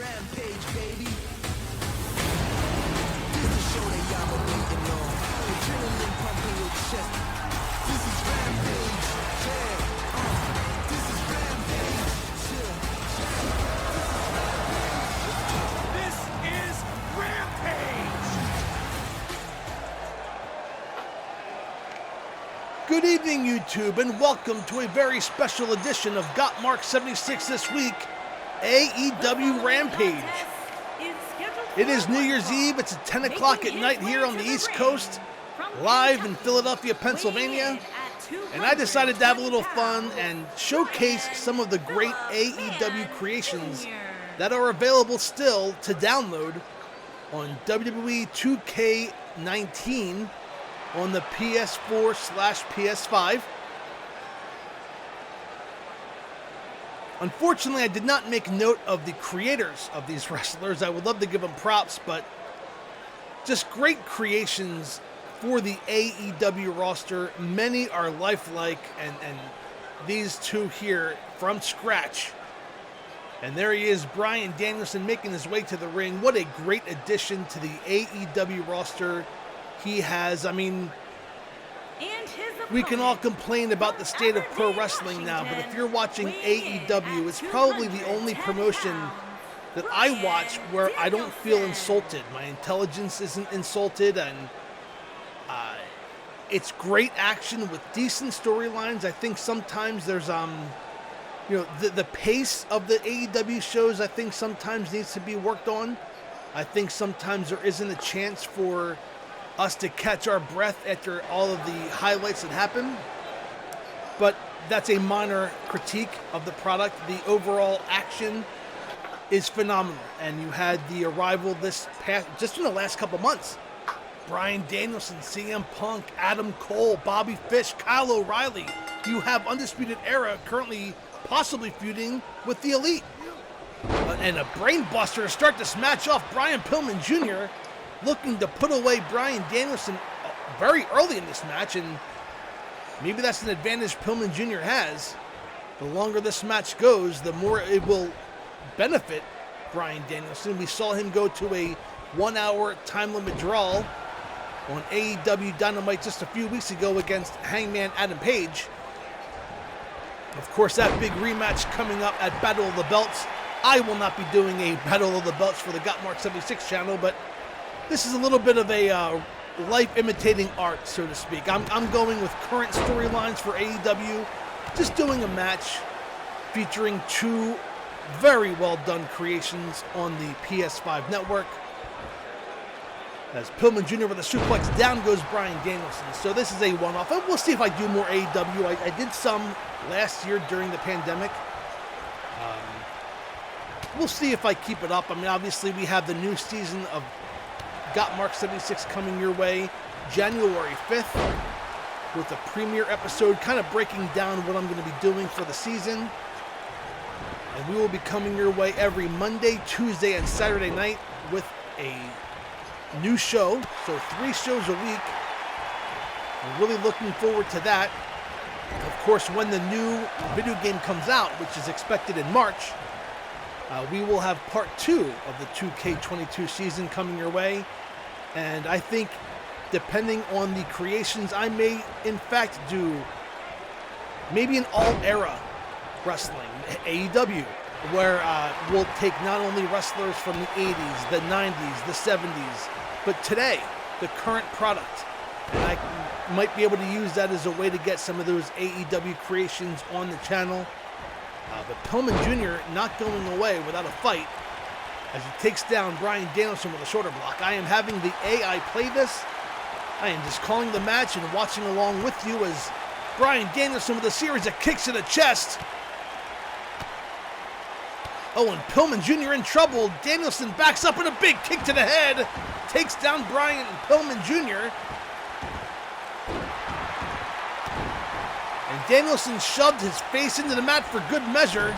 Rampage, baby. This is the show that y'all been waiting on. Adrenaline pumping your chest. This is Rampage, yeah. This is Rampage, yeah. This is Rampage! Good evening, YouTube, and welcome to a very special edition of Gotmark76 this week, AEW Rampage. It is New Year's Eve. It's at 10 o'clock at night here on the East Coast, live in Philadelphia, Pennsylvania. And I decided to have a little fun and showcase some of the great AEW creations that are available still to download on WWE 2K19 on the PS4/PS5. Unfortunately, I did not make note of the creators of these wrestlers. I would love to give them props, but just great creations for the AEW roster. Many are lifelike, and these two here from scratch. And there he is, Bryan Danielson, making his way to the ring. What a great addition to the AEW roster he has. I mean, we can all complain about the state of pro wrestling now, but if you're watching AEW, it's probably the only promotion that I watch where I don't feel insulted. My intelligence isn't insulted, and it's great action with decent storylines. I think sometimes there's, the pace of the AEW shows, I think sometimes needs to be worked on. I think sometimes there isn't a chance for us to catch our breath after all of the highlights that happen, but that's a minor critique of the product. The overall action is phenomenal, and you had the arrival this past, just in the last couple months, Bryan Danielson, CM Punk, Adam Cole, Bobby Fish, Kyle O'Reilly. You have Undisputed Era currently possibly feuding with the Elite, and a brain buster to start this match off. Brian Pillman Jr. looking to put away Bryan Danielson very early in this match, and maybe that's an advantage Pillman Jr. has. The longer this match goes, the more it will benefit Bryan Danielson. We saw him go to a 1-hour time limit draw on AEW Dynamite just a few weeks ago against Hangman Adam Page. Of course, that big rematch coming up at Battle of the Belts. I will not be doing a Battle of the Belts for the Gotmark76 channel, but this is a little bit of a life imitating art, so to speak. I'm going with current storylines for AEW, just doing a match featuring two very well done creations on the PS5 network. As Pillman Jr. with a suplex, down goes Bryan Danielson. So this is a one-off. We'll see if I do more AEW. I did some last year during the pandemic. We'll see if I keep it up. I mean, obviously we have the new season of Gotmark76 coming your way January 5th with a premiere episode kind of breaking down what I'm going to be doing for the season. And we will be coming your way every Monday, Tuesday, and Saturday night with a new show. So 3 shows a week. I'm really looking forward to that. Of course, when the new video game comes out, which is expected in March, we will have part 2 of the 2K22 season coming your way. And I think, depending on the creations, I may, in fact, do maybe an all-era wrestling, AEW, where we'll take not only wrestlers from the 80s, the 90s, the 70s, but today, the current product. And I might be able to use that as a way to get some of those AEW creations on the channel. But Pillman Jr. not going away without a fight as he takes down Bryan Danielson with a shoulder block. I am having the AI play this. I am just calling the match and watching along with you as Bryan Danielson with a series of kicks to the chest. Oh, and Pillman Jr. in trouble. Danielson backs up with a big kick to the head. Takes down Bryan Pillman Jr. And Danielson shoved his face into the mat for good measure,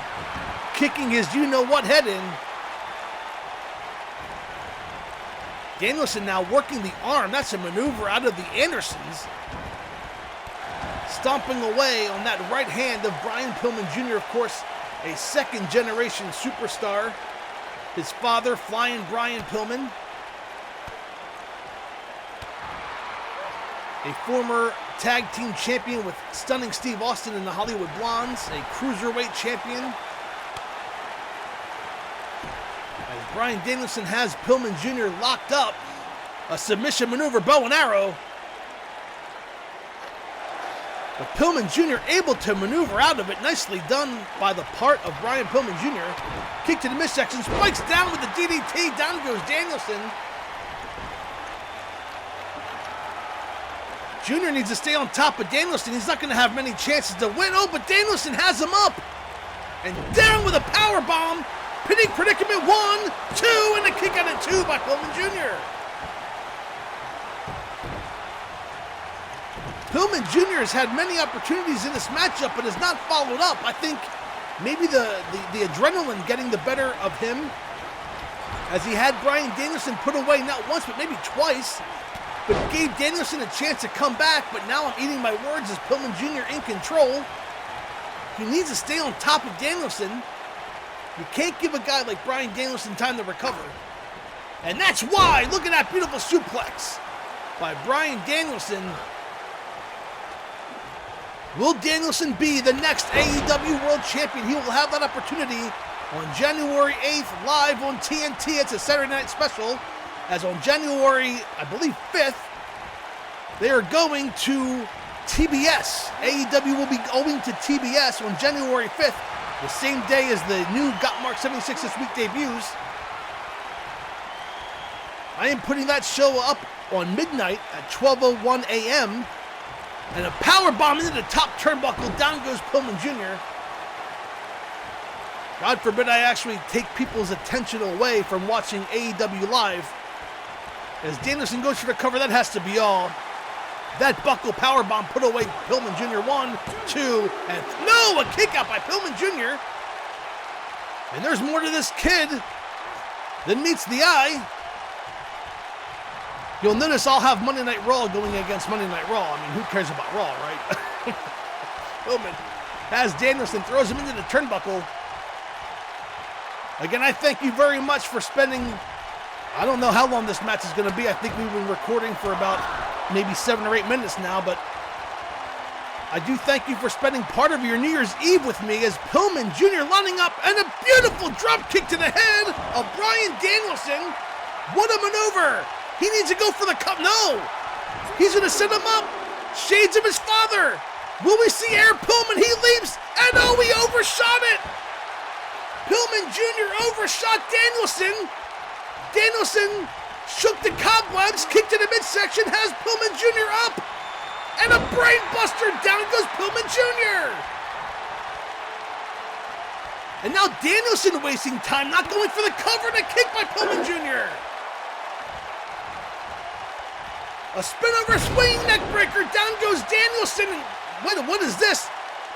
kicking his you-know-what head in. Danielson now working the arm. That's a maneuver out of the Andersons. Stomping away on that right hand of Bryan Pillman Jr., of course, a second-generation superstar his father, Flying Bryan Pillman, a former tag team champion with Stunning Steve Austin and the Hollywood Blondes, a cruiserweight champion. As Bryan Danielson has Pillman Jr. locked up, a submission maneuver, bow and arrow. But Pillman Jr. able to maneuver out of it. Nicely done by the part of Bryan Pillman Jr. Kick to the midsection, spikes down with the DDT. Down goes Danielson. Jr. needs to stay on top of Danielson. He's not going to have many chances to win. Oh, but Danielson has him up. And down with a power bomb. Pinning predicament 1, 2, and a kick out of 2 by Pillman Jr. Pillman Jr. has had many opportunities in this matchup, but has not followed up. I think maybe the adrenaline getting the better of him, as he had Bryan Danielson put away not once, but maybe twice, but gave Danielson a chance to come back. But now I'm eating my words as Pillman Jr. in control. He needs to stay on top of Danielson. You can't give a guy like Bryan Danielson time to recover. And that's why, look at that beautiful suplex by Bryan Danielson. Will Danielson be the next AEW World Champion? He will have that opportunity on January 8th, live on TNT. It's a Saturday night special. As on January, I believe, 5th, they are going to TBS. AEW will be going to TBS on January 5th, the same day as the new Gotmark76 this week debuts. I am putting that show up on midnight at 12:01 a.m. And a power bomb into the top turnbuckle. Down goes Pillman Jr. God forbid I actually take people's attention away from watching AEW live. As Danielson goes for the cover, that has to be all. That buckle power bomb put away Pillman Jr. 1, 2, and no! A kick out by Pillman Jr. And there's more to this kid than meets the eye. You'll notice I'll have Monday Night Raw going against Monday Night Raw. I mean, who cares about Raw, right? Pillman has Danielson, throws him into the turnbuckle. Again, I thank you very much for spending, I don't know how long this match is going to be. I think we've been recording for about maybe 7 or 8 minutes now, but I do thank you for spending part of your New Year's Eve with me as Pillman Jr. lining up and a beautiful drop kick to the head of Bryan Danielson. What a maneuver! He needs to go for the cup. No! He's going to set him up. Shades of his father. Will we see Air Pillman? He leaps. And oh, he overshot it. Pillman Jr. overshot Danielson. Danielson shook the cobwebs, kicked to the midsection, has Pillman Jr. up. And a brain buster. Down goes Pillman Jr. And now Danielson wasting time, not going for the cover, and a kick by Pillman Jr. A spin over swinging neck breaker. Down goes Danielson. And what is this?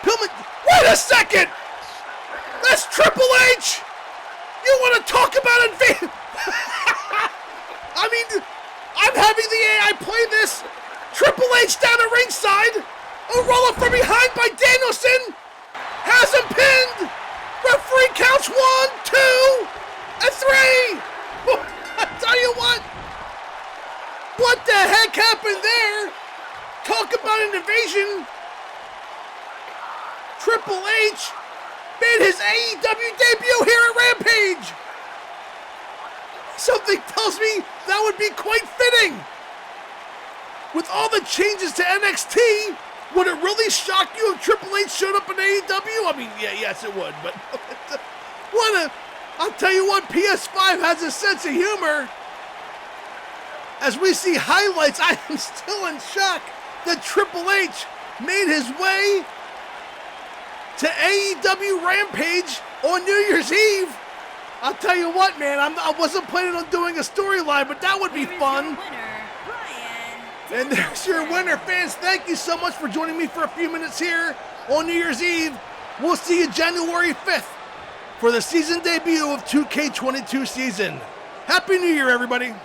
Pillman. Wait a second! That's Triple H! You want to talk about it? I mean, I'm having the AI play this. Triple H down at ringside. A roll up from behind by Danielson. Has him pinned. Referee counts 1, 2, and 3. I tell you what. What the heck happened there? Talk about an invasion. Triple H made his AEW debut here at Rampage. Something tells me that would be quite fitting. With all the changes to NXT, would it really shock you if Triple H showed up in AEW? I mean, yes it would, but I'll tell you what, PS5 has a sense of humor. As we see highlights, I am still in shock that Triple H made his way to AEW Rampage on New Year's Eve. I'll tell you what, man, I wasn't planning on doing a storyline, but that would be fun. And there's your winner, fans. Thank you so much for joining me for a few minutes here on New Year's Eve. We'll see you January 5th for the season debut of 2K22 season. Happy New Year, everybody.